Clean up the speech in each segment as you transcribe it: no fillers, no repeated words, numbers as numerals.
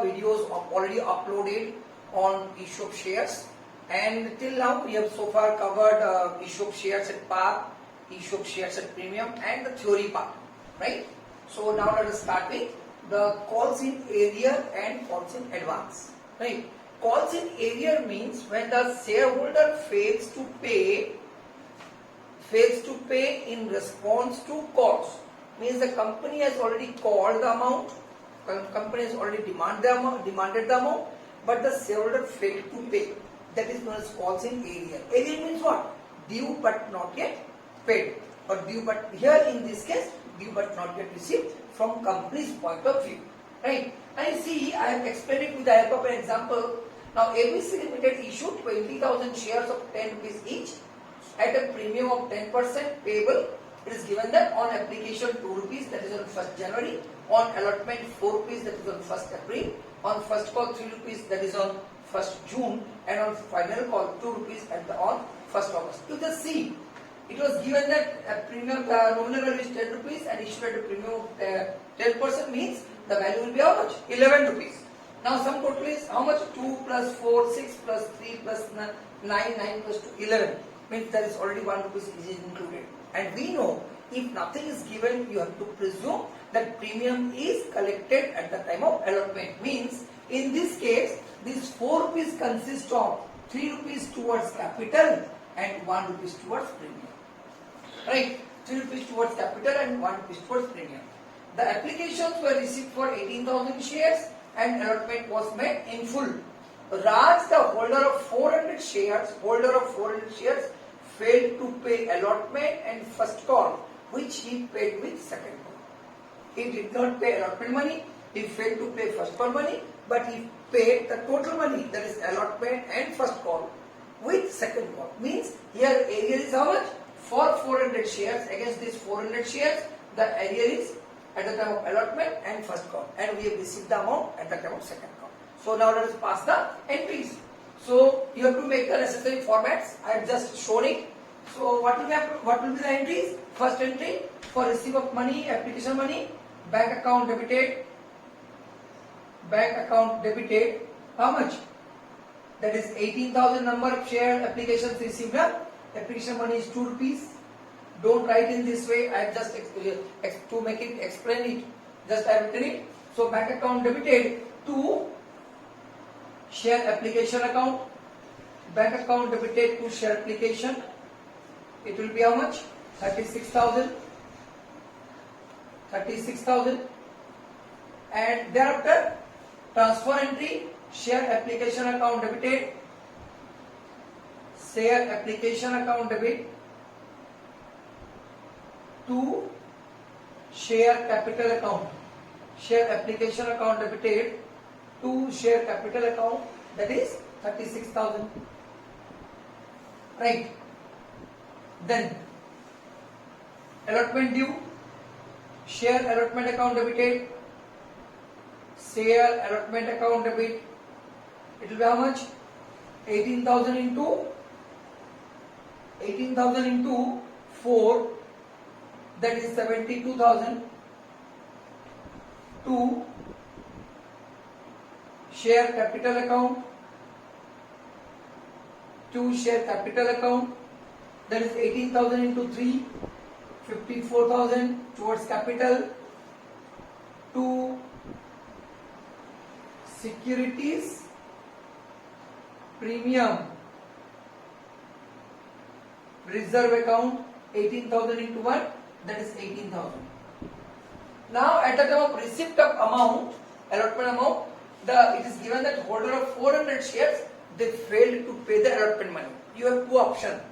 videos already uploaded on issue of shares, and till now we have so far covered issue of shares at par, issue of shares at premium, and the theory part, right? So now let us start with the calls in arrear and calls in advance, right? Calls in arrear means when the shareholder fails to pay in response to calls. Means the company has already called the amount, company has already demanded the amount, but the shareholder failed to pay. That is known as calls in arrear. Arrear means what? Due but not yet paid, or due but, here in this case, due but not yet received from company's point of view, right? And see, I have explained it with the help of an example. Now ABC Limited issued 20,000 shares of 10 rupees each at a premium of 10% payable. It is given that on application 2 rupees, that is on 1st January, on allotment 4 rupees, that is on 1st April, on first call 3 rupees, that is on 1st June, and on final call 2 rupees on 1st August. You just see, it was given that a premium, nominal value is 10 rupees and issued at a premium of 10% means the value will be how much? 11 rupees. Now sum total is how much? 2 plus 4, 6 plus 3 plus 9, 9 plus 2, 11. Means there is already 1 rupees is included. And we know if nothing is given, you have to presume that premium is collected at the time of allotment. Means in this case, this 4 rupees consists of 3 rupees towards capital and 1 rupees towards premium. Right? 3 rupees towards capital and 1 rupees towards premium. The applications were received for 18,000 shares and allotment was made in full. Raj, the holder of 400 shares, failed to pay allotment and first call, which he paid with second call. He did not pay allotment money, he failed to pay first call money, but he paid the total money, that is allotment and first call, with second call. Means here arrear is how much? For 400 shares, against these 400 shares, the arrear is at the time of allotment and first call, and we have received the amount at the time of second call. So now let us pass the entries. So you have to make the necessary formats. I have just shown it. So what will be the entries? First entry for receipt of money, application money, bank account debited. How much? That is 18,000 number of share applications received. Application money is 2 rupees. Don't write in this way. I have just to make it explain it. Just I have written it. So bank account debited to share application account. Bank account debited to share application. It will be how much? 36,000. And thereafter transfer entry, share application account debited. Share application account debit to share capital account. Share application account debited to share capital account, that is 36,000. Right. Then allotment due, share allotment account debited, share allotment account debit. It will be how much? 18,000 into 4, that is 72,000, to share capital account, that is 18,000 into 3, 54,000 towards capital, to securities premium reserve account, 18,000 into 1, that is 18,000. Now at the time of receipt of amount, allotment amount, it is given that holder of 400 shares, they failed to pay the allotment money. You have two options.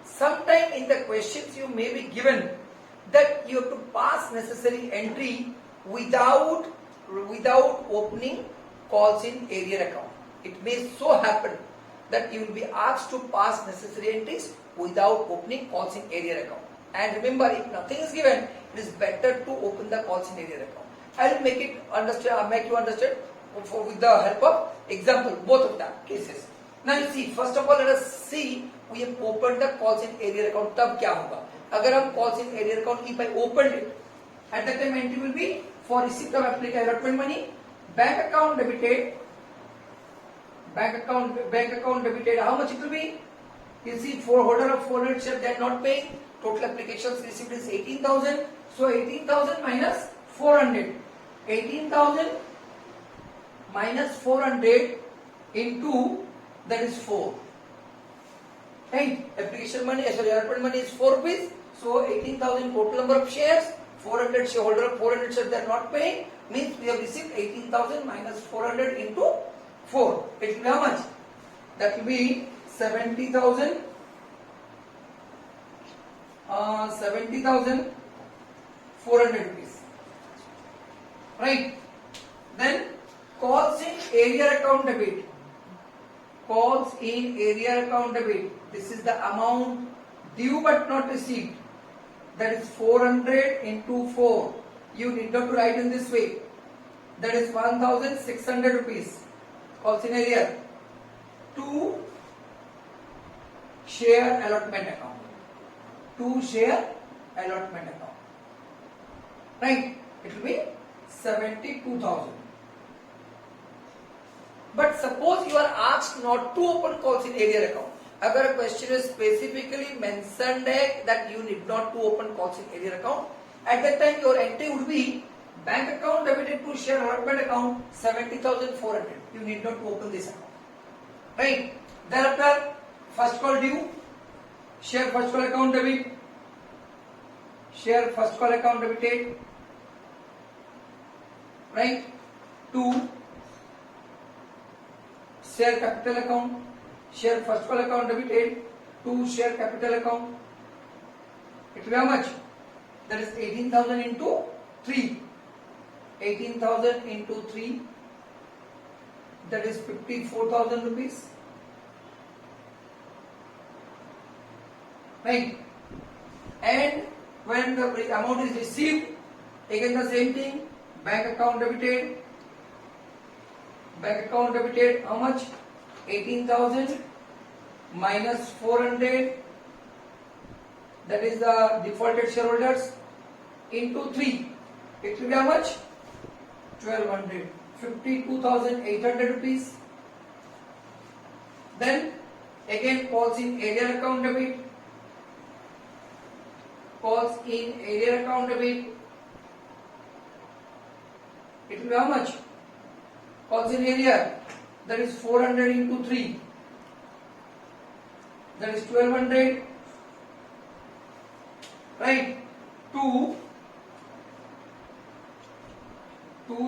Sometime in the questions you may be given that you have to pass necessary entry without opening calls in arrear account. It may so happen that you will be asked to pass necessary entries without opening calls in arrear account. And remember, if nothing is given, it is better to open the calls in arrear account. I will make you understand with the help of example, both of the cases. Now you see, first of all, let us see, we have opened the calls in arrear account. तब क्या होगा? अगर हम calls in arrear account, if I opened it, at that time entry will be for receipt of allotment money, bank account debited, how much it will be? You see, for holder of 400 share, they are not paying. Total applications received is 18,000. So 18,000 minus 400. 18,000 minus 400 into, that is 4. Right? Application money, allotment money is 4 rupees. So 18,000 total number of shares. 400 shareholder of 400 shares, they are not paying. Means we have received 18,000 minus 400 into 4. It will be how much? That will be 70,000. 70,400 rupees. Right? Then calls in area account debit. Calls in area account debit. This is the amount due but not received. That is 400 into 4. You need not to write in this way. That is 1,600 rupees. Calls in area. To share allotment account. To share allotment account. Right? It will be 72,000. But suppose you are asked not to open calls in area account. Agar a question is specifically mentioned that you need not to open calls in area account, at that time your entry would be bank account debited to share allotment account 70,400. You need not to open this account. Right? Thereafter, first call due, share first call account debit, share first call account debited, right? To share capital account, share first call account debited to share capital account. It will be how much? That is 18,000 into 3. 18,000 into 3. That is 54,000 rupees. Right? And when the amount is received, again the same thing. Bank account debited. Bank account debited how much? 18,000 minus 400. That is the defaulted shareholders into 3. It will be how much? 1,200. 52,800 rupees. Then again calls in area account debit. Calls in area account debit. It will be how much? Calls in area. That is 400 into 3. That is 1,200. Right? To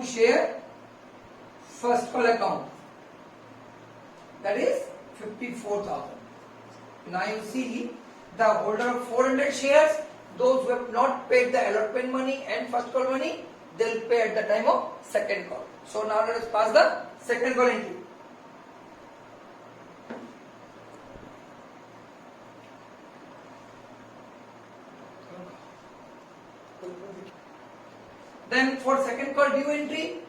share first call account. That is 54,000. Now you see the holder of 400 shares, those who have not paid the allotment money and first call money, they will pay at the time of second call. So now let us pass the second call entry. Then for second call due entry,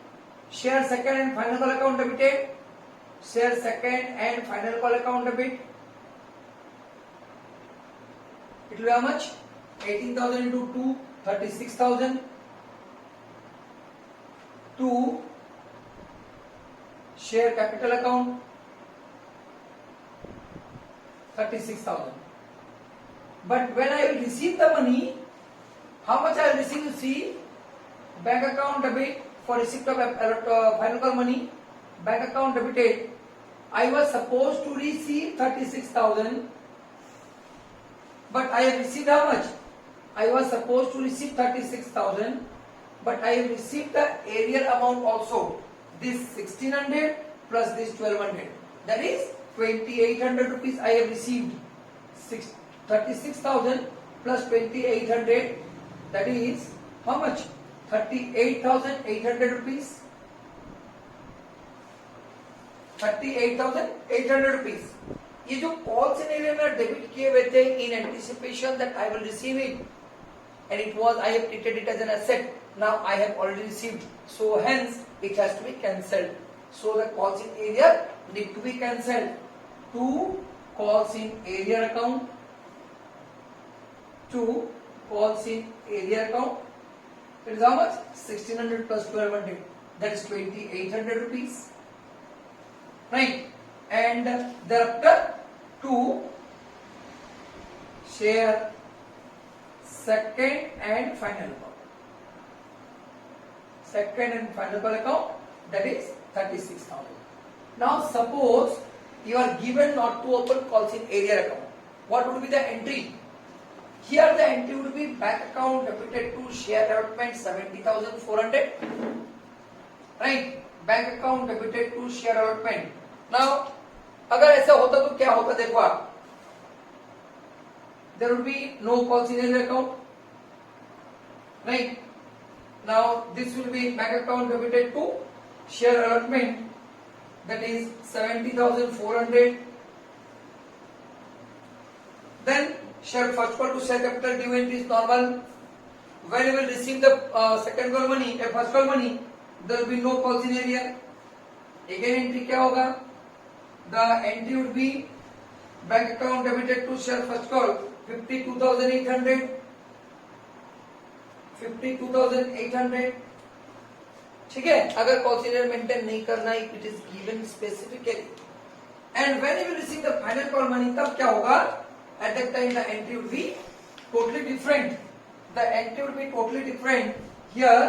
share second and final call account debited. Share second and final call account debit. It will be how much? 18,000 into 2, 36,000. To share capital account 36,000. But when I will receive the money, how much I will receive? You see, bank account debit for receipt of final call money, bank account debited. I was supposed to receive 36,000, but I have received how much? I was supposed to receive 36,000, but I have received the area amount also. This 1,600 plus this 1,200. That is 2,800 rupees I have received. 36,000 plus 2,800. That is how much? 38,800 rupees. 38,800 rupees. ये जो call scenario में debit किए हुए थे in anticipation that I will receive it, and it was I have treated it as an asset. Now I have already received, so hence it has to be cancelled. So the calls in area need to be cancelled. 2 calls in area account. 2 calls in area account. It is how much? 1,600 plus 1,200. that is 2800 rupees, right? And thereafter to share second and final account. Second and final call account, that is 36,000. Now suppose you are given not to open calls in area account. What would be the entry? Here the entry would be bank account debited to share allotment 70,400. Right? Bank account debited to share allotment. Now अगर ऐसा होता तो क्या होता देखो आप. There would be no calls in area account. Right? Now this will be bank account debited to share allotment, that is 70,400. Then share first call to share capital due entry is normal. When you will receive the second call money, first call money, there will be no calls in area. Again entry क्या होगा? The entry would be bank account debited to share first call 52,800. 52,800. ठीक है, अगर consider maintain नहीं करना, it is given specifically. And when you will receive the final call money, तब क्या होगा? At that time the entry would be totally different. The entry would be totally different. Here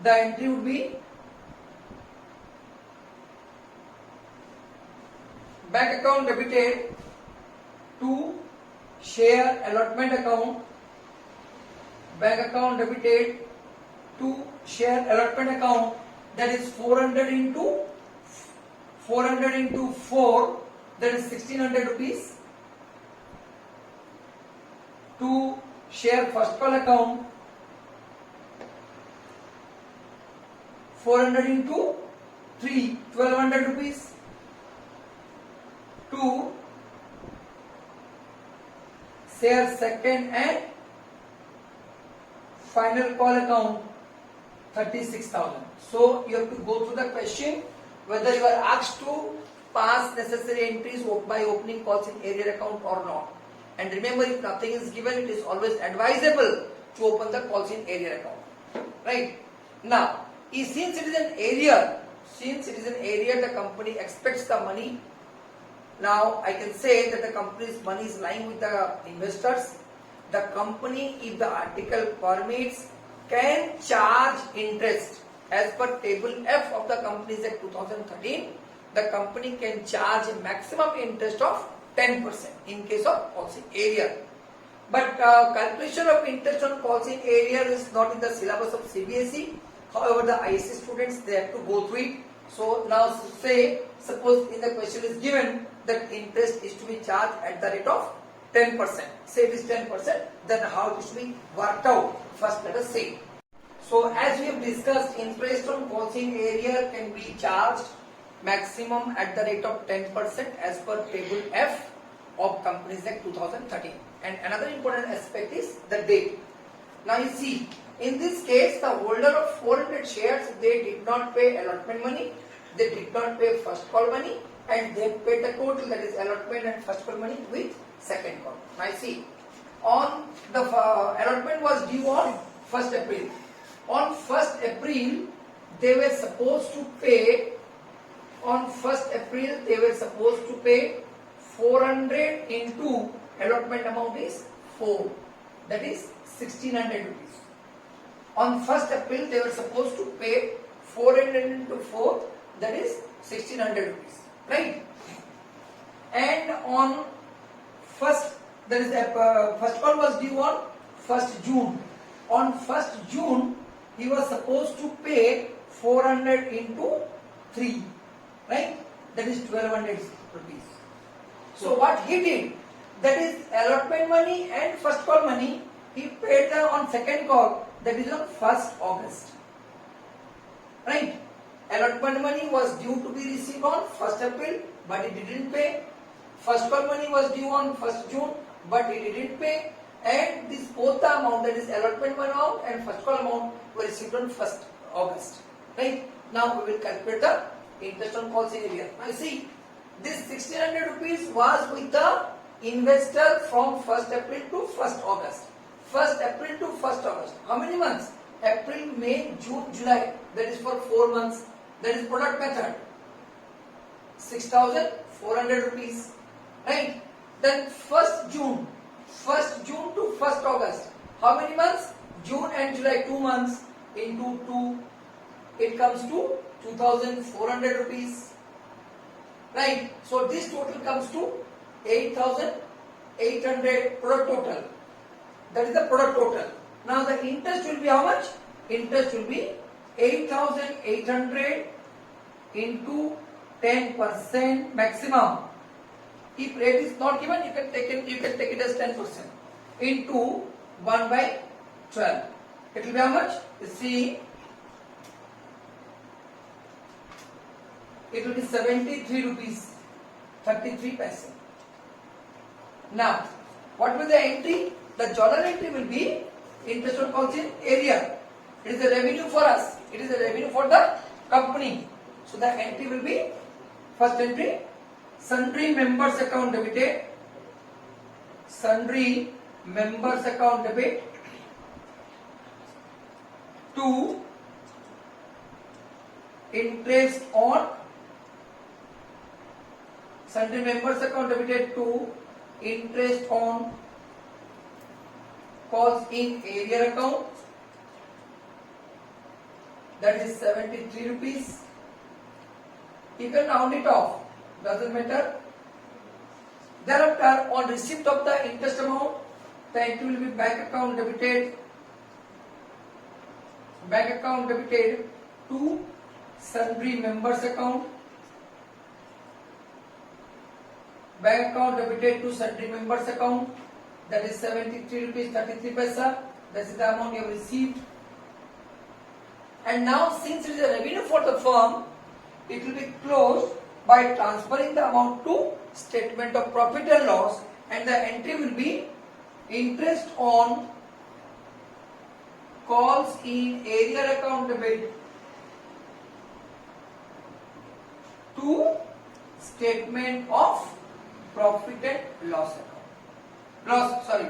the entry would be bank account debited to share allotment account. Bank account debited to share allotment account, that is 400 into 4, that is 1600 rupees. To share first call account 400 into 3, 1200 rupees. To share second and final call account 36,000. So you have to go through the question whether you are asked to pass necessary entries by opening calls in area account or not. And remember, if nothing is given, it is always advisable to open the calls in area account. Right? Now, since it is an area, the company expects the money. Now I can say that the company's money is lying with the investors. The company, if the article permits, can charge interest as per table F of the Companies Act 2013. The company can charge a maximum interest of 10% in case of calls in area. But calculation of interest on calls in area is not in the syllabus of CBSE. However, the ISC students, they have to go through it. So now suppose in the question is given that interest is to be charged at the rate of 10%. Say it is 10%, then how it is to be worked out? First let us see. So as we have discussed, interest on calls in area can be charged maximum at the rate of 10% as per table F of Companies Act 2013. And another important aspect is the date. Now you see, in this case, the holder of 400 shares, they did not pay allotment money, they did not pay first call money, and they paid the total, that is allotment and first call money with second call. Now see, on the allotment was due on 1st April. On 1st April, they were supposed to pay. On 1st April, they were supposed to pay 400 into allotment amount is 4. That is 1600 rupees. On 1st April, they were supposed to pay 400 into 4. That is 1600 rupees. Right? And on first, there is first call was due on 1st June. On 1st June, he was supposed to pay 400 into 3, right? That is 1200 rupees. So what he did, that is allotment money and first call money, he paid on second call, that is on 1st August, right? Allotment money was due to be received on 1st April, but he didn't pay. First call money was due on 1st June, but he didn't pay. And this both the amount, that is allotment amount and first call amount, were received on 1st August. Right? Now we will calculate the interest on calls in area. Now see, this 1600 rupees was with the investor from 1st April to 1st August. 1st April to 1st August. How many months? April, May, June, July. That is for 4 months. That is product method. 6,400 rupees. Right? Then 1st June to 1st August. How many months? June and July, 2 months. Into 2, it comes to 2,400 rupees. Right? So this total comes to 8,800 product total. That is the product total. Now the interest will be how much? Interest will be 8,800 into 10% maximum. If rate is not given, you can take it as 10% into 1 by 12. It will be how much? You see, it will be 73 rupees 33 paise. Now, what will the entry? The journal entry will be interest on calls in area. It is a revenue for us. It is a revenue for the company. So the entry will be, first entry, sundry members account debited. Sundry members account debit to interest on, sundry members account debited to interest on calls in area account. That is 73 rupees. You can round it off, doesn't matter. Thereafter, on receipt of the interest amount, the entry will be bank account debited to sundry members account. Bank account debited to sundry members account. That is 73 rupees 33 paise. That is the amount you have received. And now, since it is a revenue for the firm, it will be closed by transferring the amount to statement of profit and loss, and the entry will be interest on calls in area account debit to statement of profit and loss account.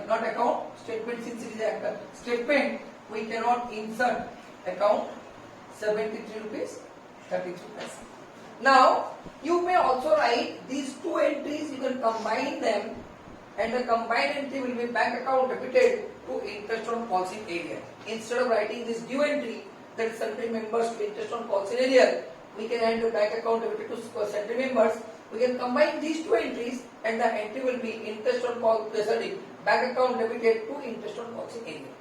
Not account, statement. Since it is a statement, we cannot insert account. 73 rupees 33 paise. Now, you may also write these two entries, you can combine them, and the combined entry will be bank account debited to interest on calls in area. Instead of writing this new entry, that is sundry members to interest on calls in area, we can add the bank account debited to sundry members. We can combine these two entries, and the entry will be interest on call, bank account debited to interest on calls in area.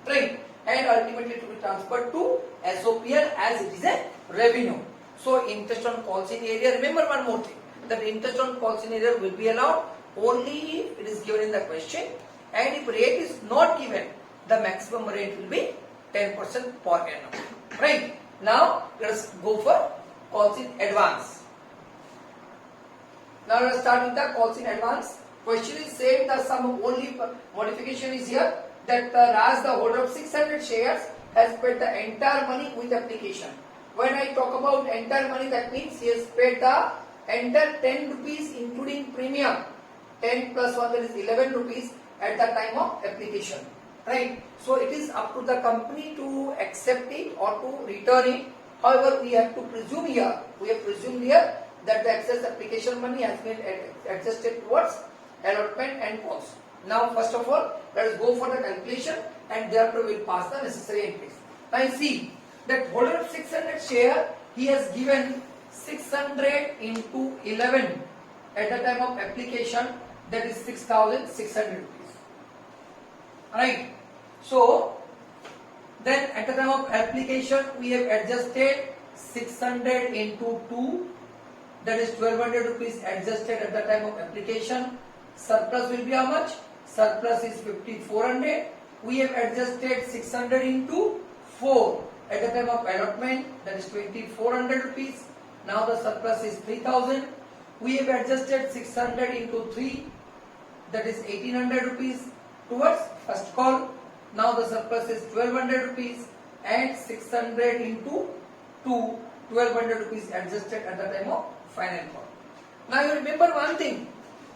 Right? And ultimately it will be transferred to SOPL as it is a revenue. So interest on calls in area, remember one more thing, that interest on calls in area will be allowed only if it is given in the question, and if rate is not given, the maximum rate will be 10% per annum. Right? Now let us go for calls in advance. Now let us start with the calls in advance. Question is said that some only modification is here, that Raj, the holder of 600 shares, has paid the entire money with application. When I talk about entire money, that means he has paid the entire 10 rupees including premium. 10 plus 1, that is 11 rupees at the time of application. Right? So it is up to the company to accept it or to return it. However, we have to presume here, that the excess application money has been adjusted towards allotment and cost. Now, first of all, let us go for the calculation, and thereafter we will pass the necessary entries. Now, you see that holder of 600 share, he has given 600 into 11 at the time of application, that is 6,600 rupees. Right? So, then at the time of application, we have adjusted 600 into 2, that is 1200 rupees adjusted at the time of application. Surplus will be how much? Surplus is 5,400. We have adjusted 600 into 4 at the time of allotment, that is 2,400 rupees. Now the surplus is 3,000. We have adjusted 600 into 3, that is 1,800 rupees towards first call. Now the surplus is 1,200 rupees, and 600 into 2, 1,200 rupees adjusted at the time of final call. Now you remember one thing,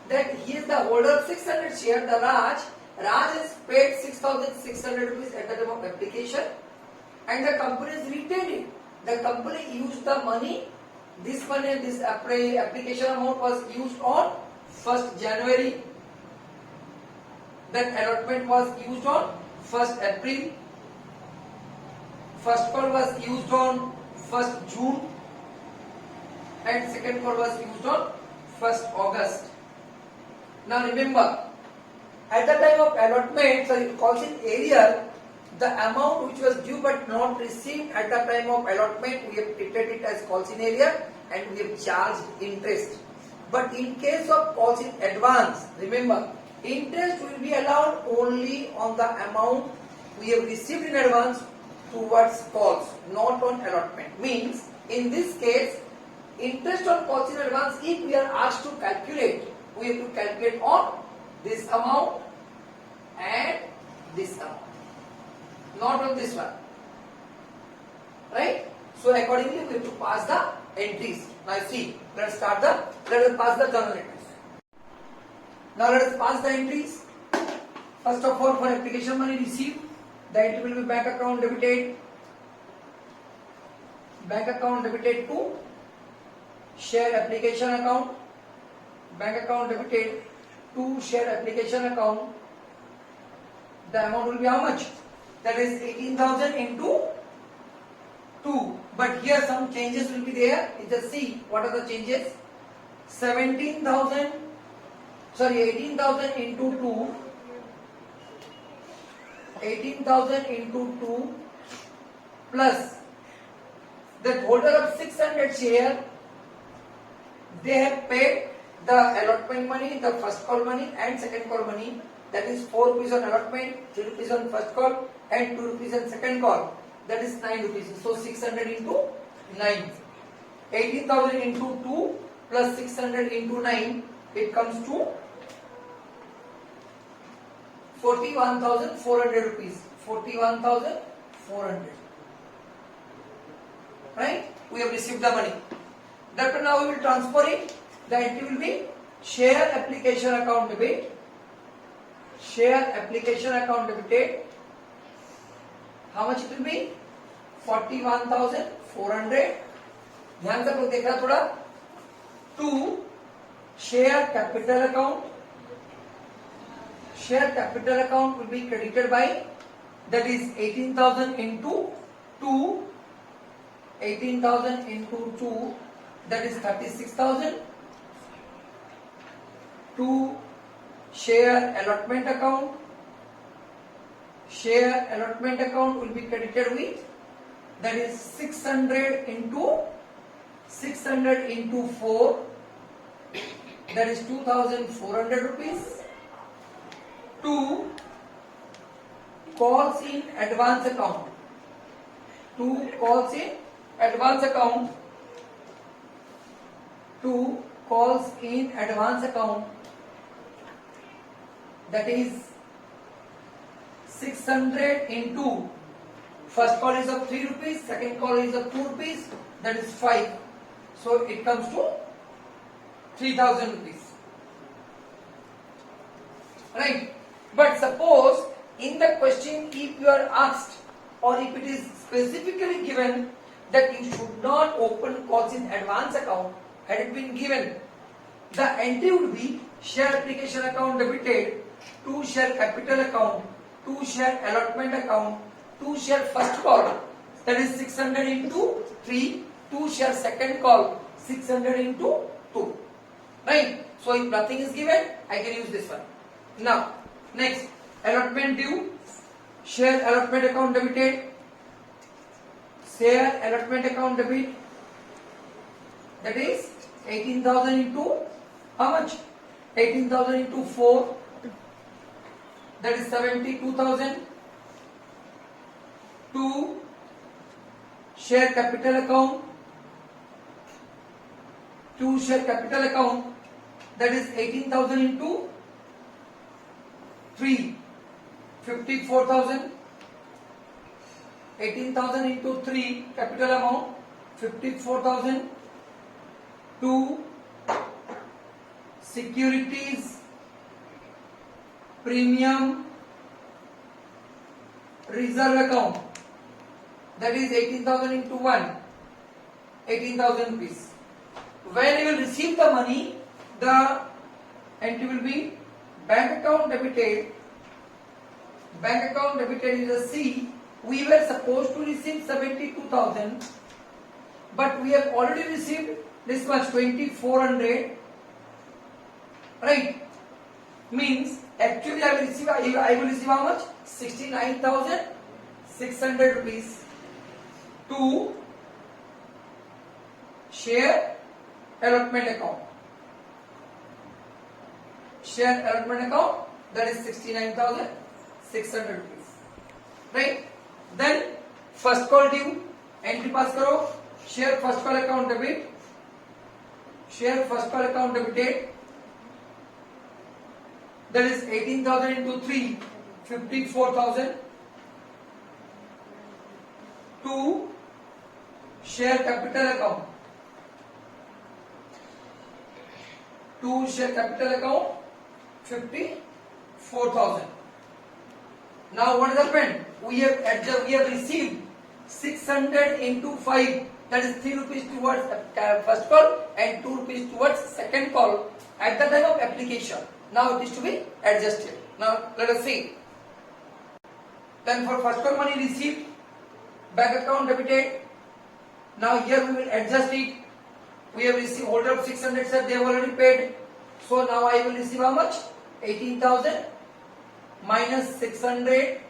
that he is the holder of 600 share, the Raj has paid 6,600 rupees at the time of application, and the company has retained it. The company used the money, this money, this application amount was used on 1st January. That allotment was used on 1st April. First call was used on 1st June. And second call was used on 1st August. Now remember, at the time of allotment, sorry, calls in area, the amount which was due but not received at the time of allotment, we have treated it as calls in area and we have charged interest. But in case of calls in advance, remember, interest will be allowed only on the amount we have received in advance towards calls, not on allotment. Means, in this case, interest on calls in advance, if we are asked to calculate, we have to calculate on this amount and this amount, not on this one, right? So accordingly we have to pass the entries. Now see, let us pass the journal entries. Now let us pass the entries. First of all, for application money received, the entry will be bank account debited to share application account, bank account debited to share application account. The amount will be how much? That is 18,000 into 2. But here some changes will be there. You just see what are the changes. 18,000 into 2. 18,000 into 2 plus the holder of 600 share, they have paid the allotment money, the first call money and second call money. That is 4 rupees on allotment, 3 rupees on first call and 2 rupees on second call. That is 9 rupees. So 600 into 9. 18,000 into 2 plus 600 into 9, it comes to 41,400 rupees. 41,400. Right? We have received the money. Therefore now we will transfer it. The entry will be share application account debit. Share application account debited. How much it will be? 41,400. ध्यान से लोग देखना थोड़ा. To share capital account. Share capital account will be credited by, that is 18,000 into 2. 18,000 into 2, that is 36,000. To share allotment account. Share allotment account will be credited with, that is 600 into 4, that is 2,400 rupees. To calls in advance account. To calls in advance account. To calls in advance account, that is 600 into first call is of 3 rupees, second call is of 2 rupees, that is 5. So it comes to 3,000 rupees. Right? But suppose in the question, if you are asked or if it is specifically given that you should not open calls in advance account, had it been given, the entry would be share application account debited to share capital account, to share allotment account, to share first call, that is 600 into 3, to share second call, 600 into 2. Right? So if nothing is given, I can use this one. Now, next, allotment due, share allotment account debited, share allotment account debit, that is 18,000 into how much? 18,000 into 4, that is 72,000. To share capital account, to share capital account, that is 18,000 into 3, 54,000. 18,000 into 3 capital amount, 54,000. To securities premium reserve account, that is 18,000 into 1, 18,000 rupees. When you will receive the money, the entry will be bank account debited. Bank account debited is a C. We were supposed to receive 72,000, but we have already received this much, 2,400. Right? Means actually I will receive how much? 69,600 rupees to share allotment account. Share allotment account, that is 69,600 rupees. Right? Then first call due, entry pass karo, share first call account debit, share first call account debited, that is 18,000 into 3, 54,000 to share capital account. To share capital account 54,000. Now what has happened? We have received 600 into 5, that is 3 rupees towards first call and 2 rupees towards second call at the time of application. Now it is to be adjusted. Now let us see. Then for first call money received, bank account debited. Now here we will adjust it. We have received holder of 600, sir, they have already paid. So now I will receive how much? 18,000 minus 600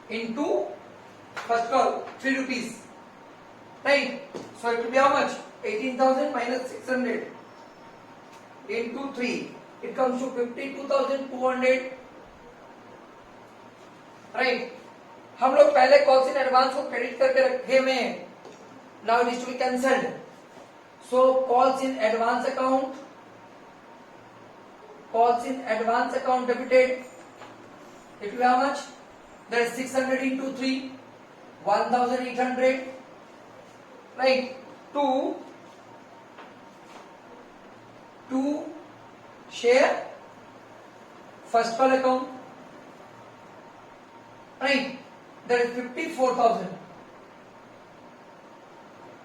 into first call 3 rupees. Right? So it will be how much? 18,000 minus 600 into 3. It comes to 52,200. Right? हम लोग पहले calls in advance को credit करके रखे हुए हैं. Now it is to be cancelled. So calls in advance account debited. It will be how much? That is 600 into 3, 1,800. Right? To share first call account. Right? That is 54,000.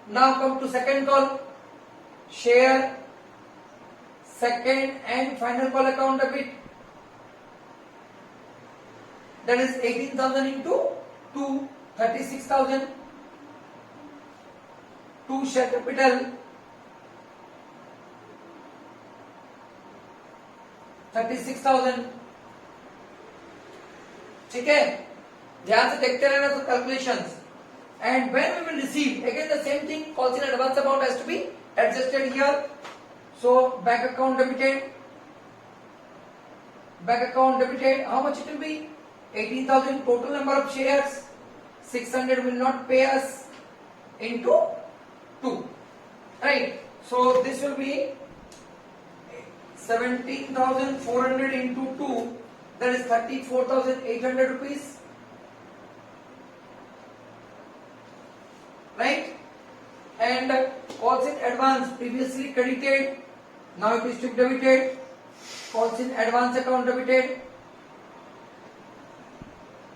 Now come to second call. Share second and final call account debit. That is 18,000 into 2, 36,000. To share capital 36,000. ठीक है, ध्यान से देखते रहना तो calculations. And when we will receive, again the same thing, calls in advance amount has to be adjusted here. So bank account debited, how much it will be? 18,000 total number of shares, 600 will not pay us into 2. Right? So this will be 17,400 into 2, that is 34,800 rupees. Right? And calls in advance previously credited, now it is to be debited. Calls in advance account debited.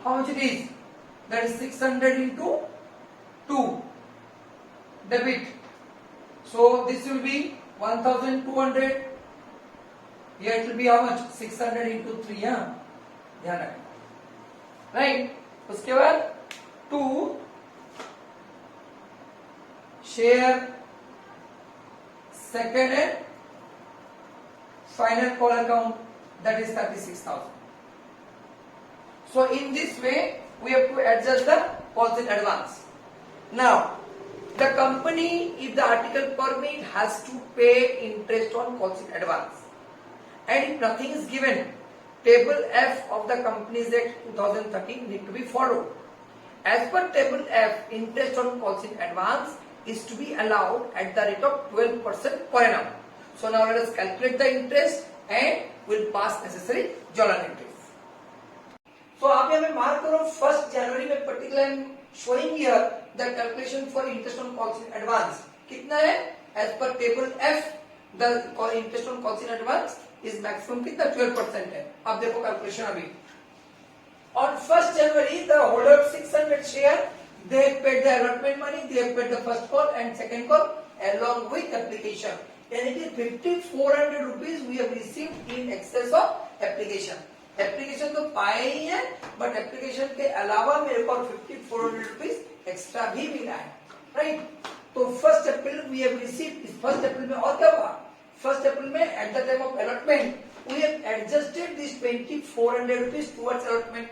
How much it is? That is 600 into 2 debit. So this will be 1,200. Here it will be how much? 600 into 3. हाँ, ध्यान रखें. Right? उसके बाद 2 share second and final call account, that is 36,000. So in this way we have to adjust the calls in advance. Now the company, if the article permit, has to pay interest on calls in advance, and if nothing is given, table F of the Companies Act 2013 need to be followed. As per table F, interest on calls in advance is to be allowed at the rate of 12% per annum. So now let us calculate the interest and we'll pass necessary journal entries. So आप यहाँ पे mark करो 1st January में particular I am showing here the calculation for interest on calls in advance. कितना है? As per table F, the interest on calls in advance is maximum कितना? 12% है. अब देखो calculation अभी. On 1st January, the holder of 600 share they have paid the allotment money, they have paid the first call and second call along with application. And it is 5,400 rupees we have received in excess of application. Application तो पाए ही है, but application के अलावा मेरे को 5,400 rupees extra भी मिला है, राइट? तो 1 April we have received, 1 April में और क्या हुआ? 1 अप्रैल में at the time of allotment we have adjusted this 2,400 rupees towards allotment.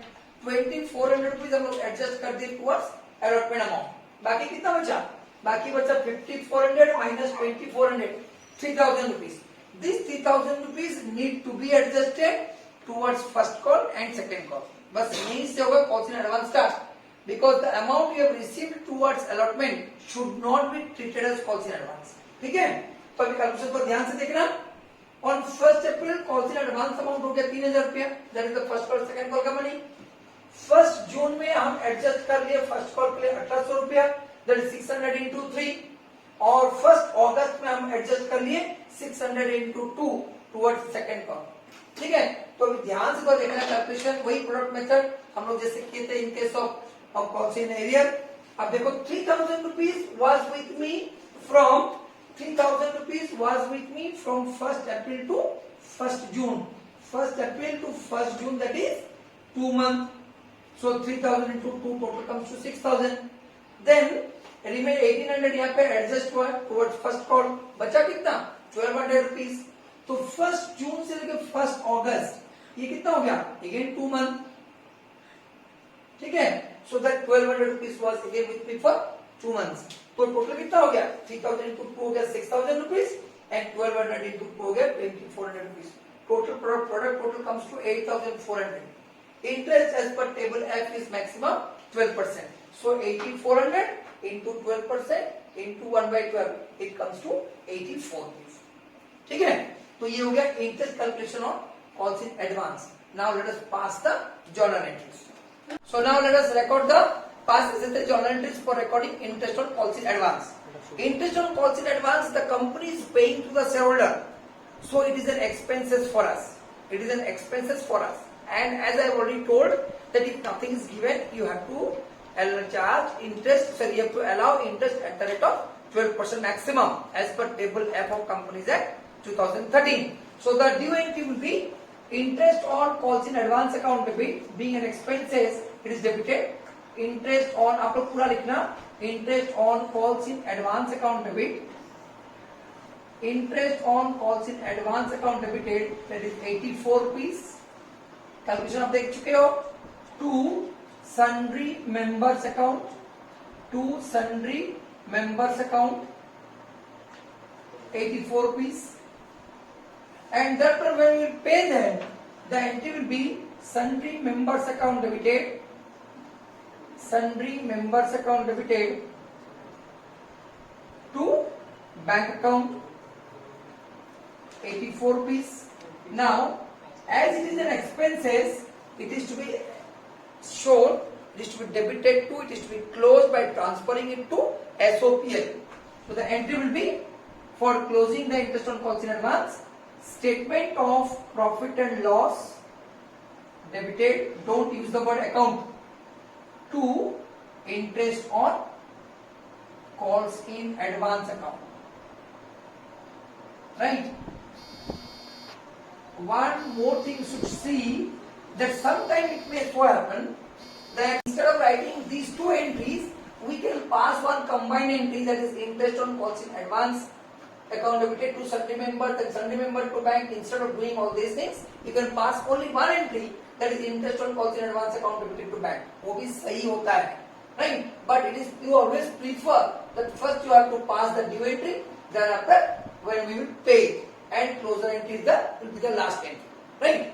2,400 rupees हम लोग एडजस्ट कर दिए टुवर्ड्स अलॉटमेंट अमाउंट. बाकी कितना बचा? बाकी बचा 5,400 minus 2,400, 3,000 rupees. This 3,000 rupees need to be adjusted towards first call and second call. बस यहीं से होगा calls in advance का, because the amount you have received towards allotment should not be treated as calls in advance. ठीक है? तो अभी calculation को ध्यान से देखना. On 1 April calls in advance amount हो गया 3,000 रुपया, that is the first call second call का money. 1 जून में हम एडजस्ट कर लिए फर्स्ट कॉल के लिए 1,800 रुपया, that is 600 into 3. और 1 अगस्त में हम एडजस्ट कर लिए 600 into 2 टुवर्ड्स सेकंड कॉल. ठीक है? तो ध्यान से तो देखना कैलकुलेशन, वही प्रोडक्ट मेथड हम लोग जैसे किए थे in case of calls in arrear. अब देखो 3,000 rupees was with me from 3,000 rupees was with me from 1st April to 1st June. 1st April to 1st June, that is 2 months. So 3,000 into 2 total comes to 6,000. Then remain 1,800 यहाँ पे adjust हुआ towards first call. बचा कितना? 1,200 rupees. तो 1st June से लेकर 1st August ये कितना हो गया? Again 2 months. ठीक है? So that 1,200 rupees was again with me for 2 months. तो टोटल कितना हो गया? 3,000 into 2 हो गया 6,000 rupees and 1,200 into 2 हो गया 2,400 rupees. Total product total comes to 8,400. Interest as per table F is maximum 12%. So 8,400 into 12% into 1/12, it comes to 84 rupees. ठीक है? तो ये हो गया interest calculation on calls in advance. Now let us pass the journal entries. So now let us record the past journal entries for recording interest on calls in advance. Interest on calls in advance, the company is paying to the shareholder, so it is an expenses for us. It is an expenses for us. And as I have already told that if nothing is given, you have to charge interest. So you have to allow interest at the rate of 12% maximum as per table F of Companies Act 2013. So the due entry will be interest on calls in advance account debit, being an expenses, it is debited. Interest on, आप लोग पूरा लिखना, interest on calls in advance account debit, interest on calls in advance account debited, that is 84 rupees. Calculation आप देख चुके हो. To sundry members account, to sundry members account 84 rupees. And that when we pay them, the entry will be sundry members account debited, sundry members account debited to bank account 84 rupees. Now as it is an expenses, it is to be shown, it is to be debited to, it is to be closed by transferring it to SOPL. So the entry will be for closing the interest on calls in advance, statement of profit and loss debited, don't use the word account, to interest on calls in advance account. Right? One more thing you should see, that sometime it may so happen that instead of writing these two entries, we can pass one combined entry, that is interest on calls in advance account debited to sundry member, then sundry member to bank. Instead of doing all these things, you can pass only one entry, that is interest on calls in advance account debited to bank. वो भी सही होता है, right? But it is, you always prefer that first you have to pass the due entry, thereafter when we will pay, and closure entry will be the last entry, right?